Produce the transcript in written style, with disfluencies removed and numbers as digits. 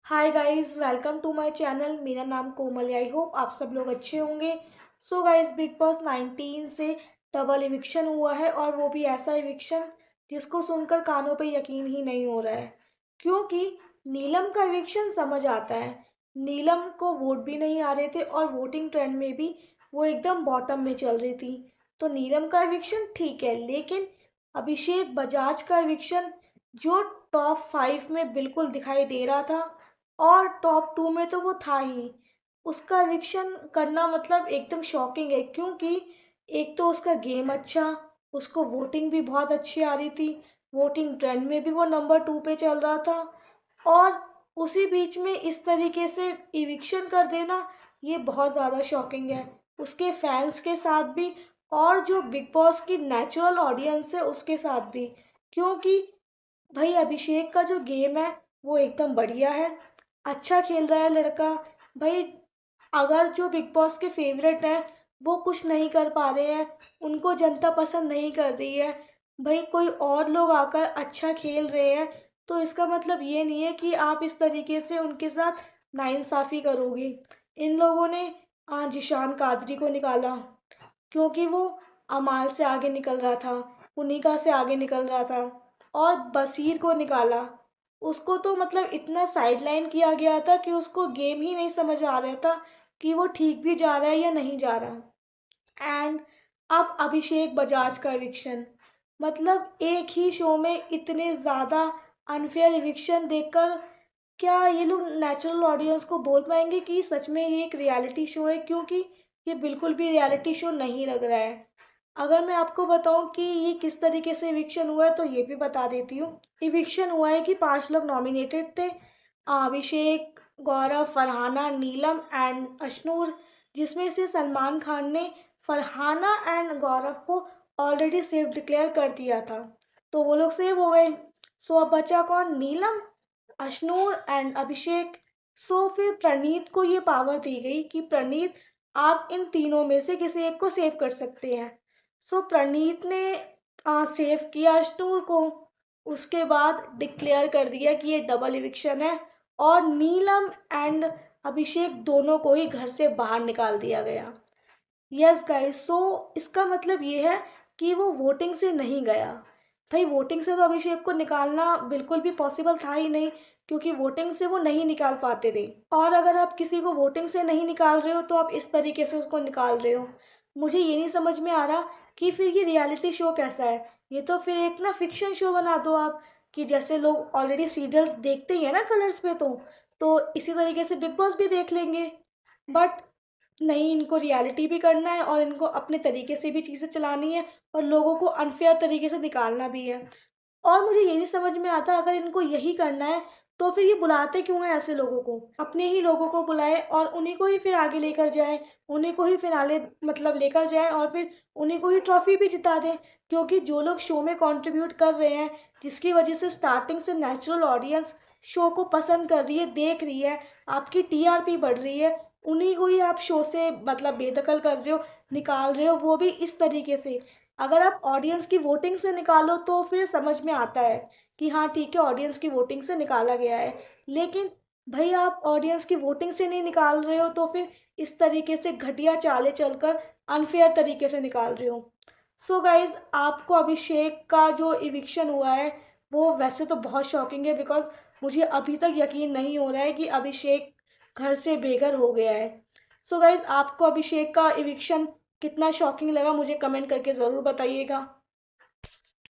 Hi guys, welcome to my channel. मेरा नाम कोमल है। आई होप आप सब लोग अच्छे होंगे। सो गाइस, बिग बॉस 19 से डबल इविक्शन हुआ है और वो भी ऐसा इविक्शन जिसको सुनकर कानों पे यकीन ही नहीं हो रहा है। क्योंकि नीलम का इविक्शन समझ आता है। नीलम को वोट भी नहीं आ रहे थे और वोटिंग ट्रेंड में भी वो एकदम बॉटम में चल रही थी। तो नीलम का इविक्शन ठीक है, लेकिन अभिषेक बजाज का इविक्शन जो टॉप 5 में बिल्कुल दिखाई दे रहा था और टॉप 2 में तो वो था ही, उसका इविक्शन करना मतलब एकदम शॉकिंग है। क्योंकि एक तो उसका गेम अच्छा, उसको वोटिंग भी बहुत अच्छी आ रही थी, वोटिंग ट्रेंड में भी वो नंबर 2 पे चल रहा था, और उसी बीच में इस तरीके से इविक्शन कर देना ये बहुत ज़्यादा शॉकिंग है, उसके फैंस के साथ भी और जो बिग बॉस की नेचुरल ऑडियंस है उसके साथ भी। क्योंकि भाई अभिषेक का जो गेम है वो एकदम बढ़िया है, अच्छा खेल रहा है लड़का। भाई अगर जो बिग बॉस के फेवरेट हैं वो कुछ नहीं कर पा रहे हैं, उनको जनता पसंद नहीं कर रही है, भाई कोई और लोग आकर अच्छा खेल रहे हैं, तो इसका मतलब ये नहीं है कि आप इस तरीके से उनके साथ नाइंसाफ़ी करोगे। इन लोगों ने जिशान कादरी को निकाला क्योंकि वो अमाल से आगे निकल रहा था, पुनिका से आगे निकल रहा था, और बसीर को निकाला। उसको तो मतलब इतना साइडलाइन किया गया था कि उसको गेम ही नहीं समझ आ रहा था कि वो ठीक भी जा रहा है या नहीं जा रहा। एंड अब अभिषेक बजाज का इविक्शन, मतलब एक ही शो में इतने ज़्यादा अनफेयर इविक्शन देखकर क्या ये लोग नेचुरल ऑडियंस को बोल पाएंगे कि सच में ये एक रियलिटी शो है? क्योंकि ये बिल्कुल भी रियलिटी शो नहीं लग रहा है। अगर मैं आपको बताऊं कि ये किस तरीके से इविक्शन हुआ है तो ये भी बता देती हूँ। इविक्शन हुआ है कि 5 लोग नॉमिनेटेड थे, अभिषेक, गौरव, फरहाना, नीलम एंड अशनूर, जिसमें से सलमान खान ने फरहाना एंड गौरव को ऑलरेडी सेफ डिक्लेयर कर दिया था, तो वो लोग सेव हो गए। सो अब बचा कौन? नीलम, अशनूर एंड अभिषेक। सो फिर प्रणीत को ये पावर दी गई कि प्रणीत, आप इन तीनों में से किसी एक को सेव कर सकते हैं। सो प्रणीत ने सेव किया अशनूर को, उसके बाद डिक्लेयर कर दिया कि ये डबल इविक्शन है, और नीलम एंड अभिषेक दोनों को ही घर से बाहर निकाल दिया गया। यस गाइस, सो इसका मतलब ये है कि वो वोटिंग से नहीं गया। भाई वोटिंग से तो अभिषेक को निकालना बिल्कुल भी पॉसिबल था ही नहीं, क्योंकि वोटिंग से वो नहीं निकाल पाते थे। और अगर आप किसी को वोटिंग से नहीं निकाल रहे हो तो आप इस तरीके से उसको निकाल रहे हो। मुझे ये नहीं समझ में आ रहा कि फिर ये रियलिटी शो कैसा है। ये तो फिर एक ना फिक्शन शो बना दो आप, कि जैसे लोग ऑलरेडी सीरियल्स देखते ही है ना कलर्स पे, तो इसी तरीके से बिग बॉस भी देख लेंगे। बट नहीं, इनको रियलिटी भी करना है और इनको अपने तरीके से भी चीज़ें चलानी है और लोगों को अनफेयर तरीके से निकालना भी है। और मुझे ये नहीं समझ में आता, अगर इनको यही करना है तो फिर ये बुलाते क्यों हैं ऐसे लोगों को? अपने ही लोगों को बुलाए और उन्हीं को ही फिर आगे लेकर जाए, उन्हीं को ही फिनाले मतलब लेकर जाए और फिर उन्हीं को ही ट्रॉफी भी जिता दें। क्योंकि जो लोग शो में कंट्रीब्यूट कर रहे हैं, जिसकी वजह से स्टार्टिंग से नेचुरल ऑडियंस शो को पसंद कर रही है, देख रही है, आपकी टीआरपी बढ़ रही है, उन्हीं को ही आप शो से मतलब बेदखल कर रहे हो, निकाल रहे हो, वो भी इस तरीके से। अगर आप ऑडियंस की वोटिंग से निकालो तो फिर समझ में आता है कि हाँ ठीक है, ऑडियंस की वोटिंग से निकाला गया है। लेकिन भाई आप ऑडियंस की वोटिंग से नहीं निकाल रहे हो तो फिर इस तरीके से घटिया चालें चलकर अनफेयर तरीके से निकाल रहे हो। सो गाइज, आपको अभिषेक का जो इविक्शन हुआ है वो वैसे तो बहुत शॉकिंग है, बिकॉज मुझे अभी तक यकीन नहीं हो रहा है कि अभिषेक घर से बेघर हो गया है। सो गाइज, आपको अभिषेक का इविक्शन कितना शॉकिंग लगा मुझे कमेंट करके ज़रूर बताइएगा।